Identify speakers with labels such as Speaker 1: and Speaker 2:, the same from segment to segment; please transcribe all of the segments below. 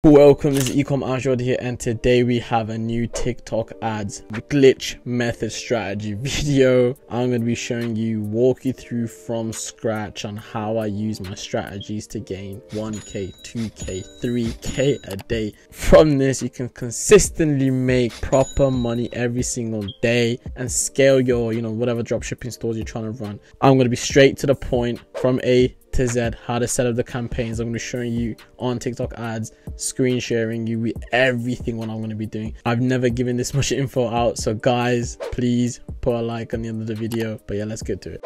Speaker 1: Welcome, this is Ecom Ashod here, and today we have a new TikTok ads glitch method strategy video. I'm going to be showing you, walk you through from scratch on how I use my strategies to gain 1k, 2k, 3k a day. From this, you can consistently make proper money every single day and scale your, whatever dropshipping stores you're trying to run. I'm going to be straight to the point from A to Z, how to set up the campaigns. I'm going to be showing you on TikTok ads, screen sharing you with everything what I'm going to be doing. I've never given this much info out, so guys, please put a like on the end of the video. But yeah, let's get to it.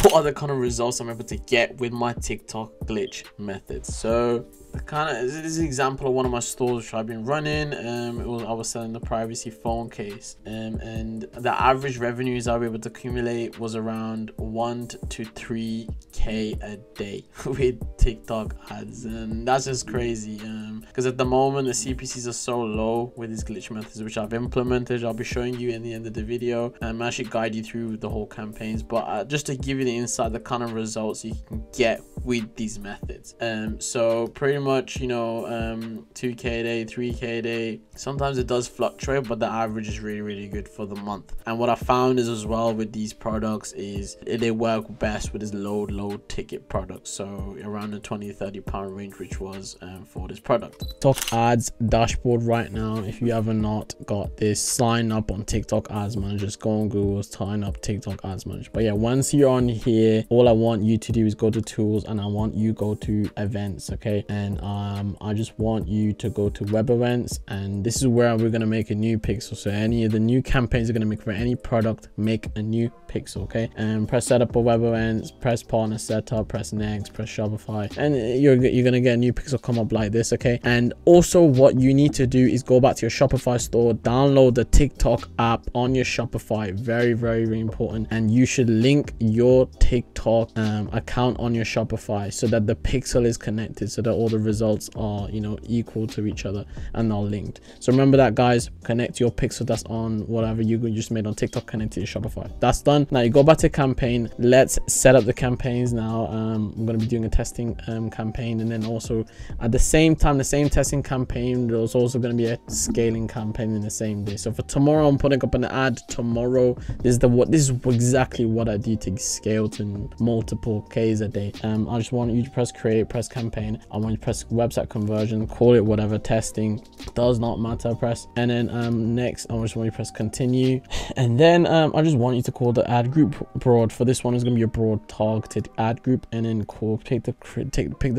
Speaker 1: What are the kind of results I'm able to get with my TikTok glitch method? So this is an example of one of my stores which I've been running. I was selling the privacy phone case, and the average revenues I was able to accumulate was around 1 to 3k a day with TikTok ads, and that's just crazy. Because at the moment the CPCs are so low with these glitch methods which I've implemented. I'll be showing you in the end of the video and actually guide you through the whole campaigns, but just to give you the insight, the kind of results you can get with these methods. So pretty much 2k a day, 3k a day, sometimes it does fluctuate, but the average is really good for the month. And what I found is as well with these products is they work best with this low ticket products, so around the 20-30 pound range, which was for this product. TikTok ads dashboard right now. If you have not got this, sign up on TikTok ads manager. Just go on Google, sign up TikTok ads manager. But yeah, once you're on here, all I want you to do is go to tools, and I want you go to events, okay? And I just want you to go to web events, and this is where we're going to make a new pixel. So any of the new campaigns are going to make for any product, make a new pixel, okay? And press setup of web events, press partner setup, press next, press Shopify, and you're going to get a new pixel come up like this, okay? And also what you need to do is go back to your Shopify store, download the TikTok app on your Shopify. Very important. And you should link your TikTok account on your Shopify so that the pixel is connected, so that all the results are equal to each other and are linked. So remember that, guys. Connect your pixel that's on whatever you just made on TikTok, connect to your Shopify. That's done. Now you go back to campaign. Let's set up the campaigns now. I'm going to be doing a testing campaign, and then also at the same time, the same testing campaign, there's also going to be a scaling campaign in the same day. So for tomorrow, I'm putting up an ad tomorrow. This is exactly what I do to scale to multiple Ks a day. I just want you to press create, press campaign. I want you to press website conversion, call it whatever, testing, does not matter, press. And then next, I just want you to press continue, and then I just want you to call the ad group broad. For this one, is going to be a broad targeted ad group, and then pick the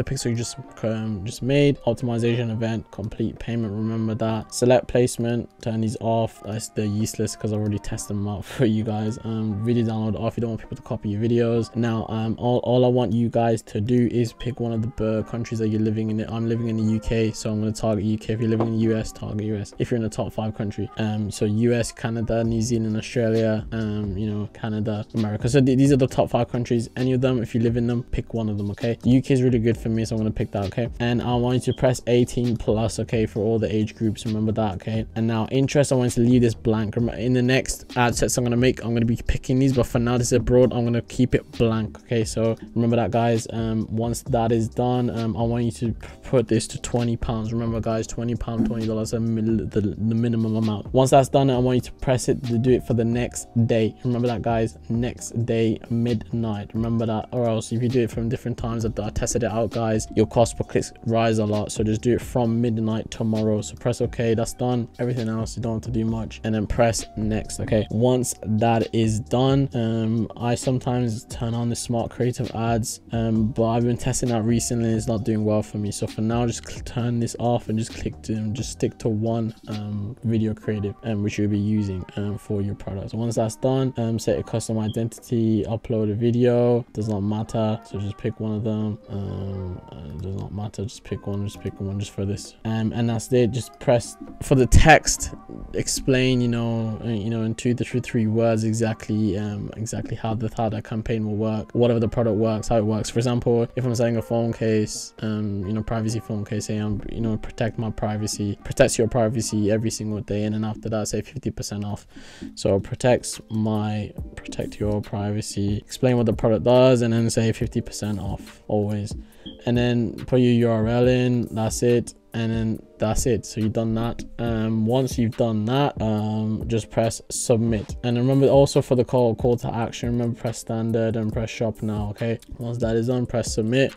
Speaker 1: pixel you just made. Optimization event, complete payment, remember that. Select placement, turn these off. They're useless because I already tested them out for you guys. Video download off. You don't want people to copy your videos. Now all I want you guys to do is pick one of the countries that you're living in. I'm living in the UK, so I'm going to target UK. If you're living in the US, target US. If you're in the top 5 country, so US, Canada, New Zealand, Australia, Canada, America. So these are the top 5 countries. Any of them, if you live in them, pick one of them, okay? The UK is really good for me, so I'm going to pick that, okay? And I want you to press 18 plus, okay, for all the age groups. Remember that, okay? And now interest, I want you to leave this blank. In the next ad sets I'm going to make, I'm going to be picking these, but for now this is abroad, I'm going to keep it blank, okay? So remember that, guys. Once that is done, I want you to put this to 20 pounds. Remember, guys, 20 pounds, $20, the minimum amount. Once that's done, I want you to press it to do it for the next day. Remember that, guys. Next day, midnight. Remember that, or else if you do it from different times, I tested it out, guys, your cost per click rise a lot. So just do it from midnight tomorrow. So press okay. That's done. Everything else you don't have to do much, and then press next, okay? Once that is done, I sometimes turn on the smart creative ads, but I've been testing out recently and it's not doing well for me. So for now, just turn this off and just stick to one video creative which you'll be using for your products. Once that's done, set a custom identity, upload a video, does not matter, so just pick one of them. Does not matter, just pick one just for this, and that's it. Just press for the text, explain in 2 to 3 words exactly how that campaign will work, whatever the product works, how it works. For example, if I'm selling a phone case, you know, privacy phone case, say I'm, you know, protects your privacy every single day, and then after that say 50% off. So protect your privacy, explain what the product does, and then say 50% off always, and then put your URL in. That's it, and then that's it. So you've done that. Once you've done that, just press submit. And remember also for the call to action, remember press standard and press shop now. Okay, once that is done, press submit.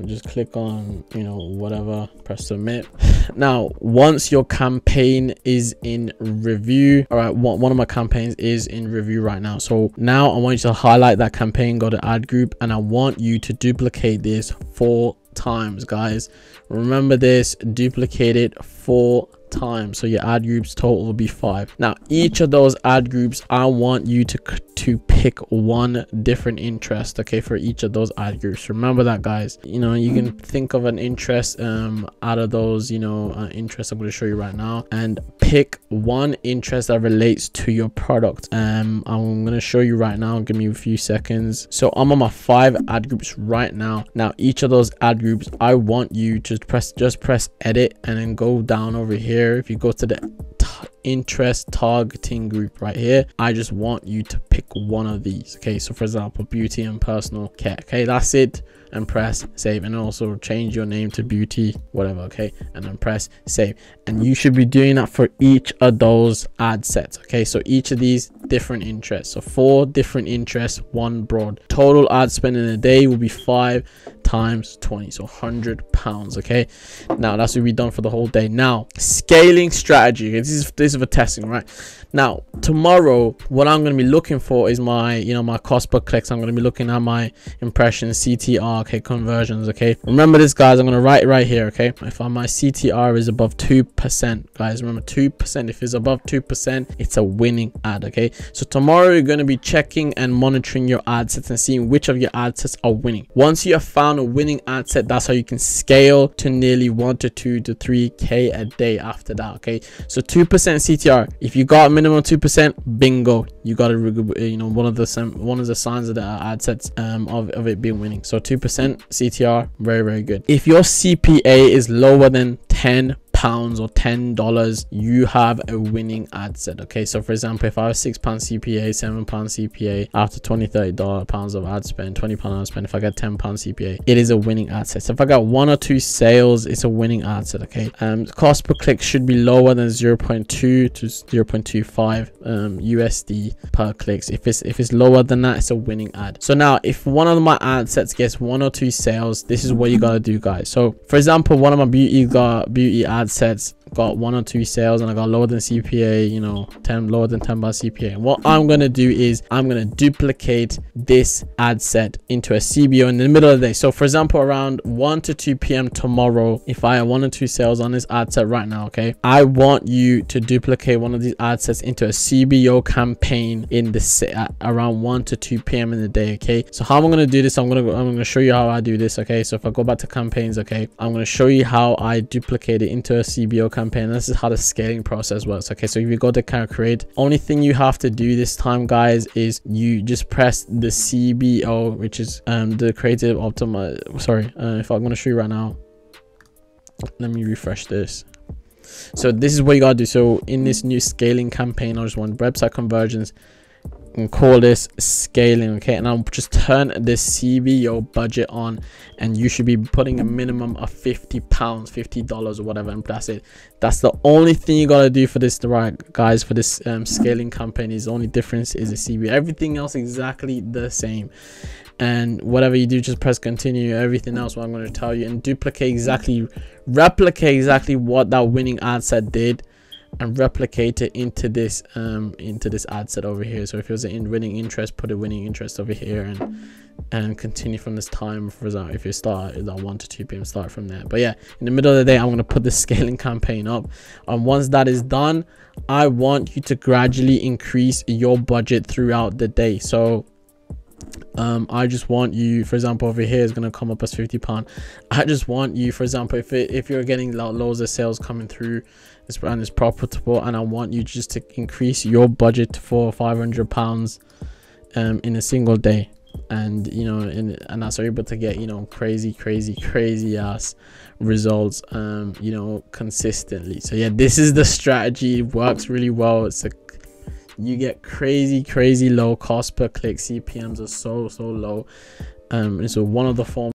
Speaker 1: Just click on, you know, whatever, press submit. Now once your campaign is in review, all right, one of my campaigns is in review right now. So now I want you to highlight that campaign, go to ad group, and I want you to duplicate this 4 times, guys. Remember this, duplicate it 4 times, so your ad groups total will be 5. Now each of those ad groups, I want you to pick one different interest, okay, for each of those ad groups. Remember that, guys. You know, you can think of an interest out of those, you know, interests I'm going to show you right now, and pick one interest that relates to your product. I'm going to show you right now, give me a few seconds. So I'm on my 5 ad groups right now. Now each of those ad groups, I want you to just press edit, and then go down over here. If you go to the interest targeting group right here, I just want you to pick one of these. Okay, so for example, beauty and personal care. Okay, that's it, and press save, and also change your name to beauty whatever. Okay, and then press save, and you should be doing that for each of those ad sets. Okay, so each of these different interests, so 4 different interests, 1 broad. Total ad spend in a day will be 5 times 20, so £100. Okay, now that's what we've done for the whole day. Now scaling strategy. Okay, this is for testing, right? Now tomorrow, what I'm going to be looking for is my, you know, my cost per clicks. I'm going to be looking at my impressions, CTR, okay, conversions. Okay, remember this, guys. I'm going to write it right here. Okay, if my CTR is above 2%, guys, remember 2%. If it's above 2%, it's a winning ad. Okay, so tomorrow you're going to be checking and monitoring your ad sets and seeing which of your ad sets are winning. Once you have found a winning ad set, that's how you can scale to nearly 1 to 2 to 3k a day after that. Okay, so 2% CTR. If you got a minimum 2%, bingo, you got to, you know, one of the signs of the ad sets of it being winning. So 2% CTR, very, very good. If your CPA is lower than £10 or $10, you have a winning ad set. Okay, so for example, if I have £6 CPA, £7 CPA, after £20-30 of ad spend, £20 ad spend, if I get £10 CPA, it is a winning ad set. So if I got 1 or 2 sales, it's a winning ad set. Okay, cost per click should be lower than 0.2 to 0.25 USD per clicks. If it's lower than that, it's a winning ad. So now if one of my ad sets gets 1 or 2 sales, this is what you got to do, guys. So for example, one of my beauty ad sets got 1 or 2 sales, and I got lower than CPA, you know, lower than $10 CPA. And what I'm going to do is I'm going to duplicate this ad set into a CBO in the middle of the day. So for example, around 1 to 2 p.m. tomorrow, if I have 1 or 2 sales on this ad set right now, okay, I want you to duplicate one of these ad sets into a CBO campaign in the around 1 to 2 p.m. in the day. Okay, so how I'm going to do this, I'm going to show you how I do this. Okay, so if I go back to campaigns, okay, I'm going to show you how I duplicate it into a CBO campaign. This is how the scaling process works. Okay, so if you go to create, only thing you have to do this time, guys, is you just press the CBO, which is the creative optimize. Sorry, if I'm going to show you right now, let me refresh this. So this is what you gotta do. So in this new scaling campaign, I just want website conversions and call this scaling. Okay, and I'll just turn this CBO budget on, and you should be putting a minimum of £50, $50 or whatever, and that's it. That's the only thing you gotta do for this, right, guys, for this scaling campaign. Is the only difference is the CBO. Everything else exactly the same, and whatever you do, just press continue. Everything else what I'm going to tell you, and replicate exactly what that winning ad set did, and replicate it into this ad set over here. So if it was an winning interest, put a winning interest over here, and continue from this time. For example, if you start at 1 to 2 p.m, start from there. But yeah, in the middle of the day, I'm going to put the scaling campaign up, and once that is done, I want you to gradually increase your budget throughout the day. So I just want you, for example, over here is going to come up as £50. I just want you, for example, if you're getting loads of sales coming through, this brand is profitable, and I want you just to increase your budget for £500 in a single day. and you know, and that's able to get, you know, crazy ass results, you know, consistently. So yeah, this is the strategy. It works really well. You get crazy low cost per click. CPMs are so low, and so one of the forms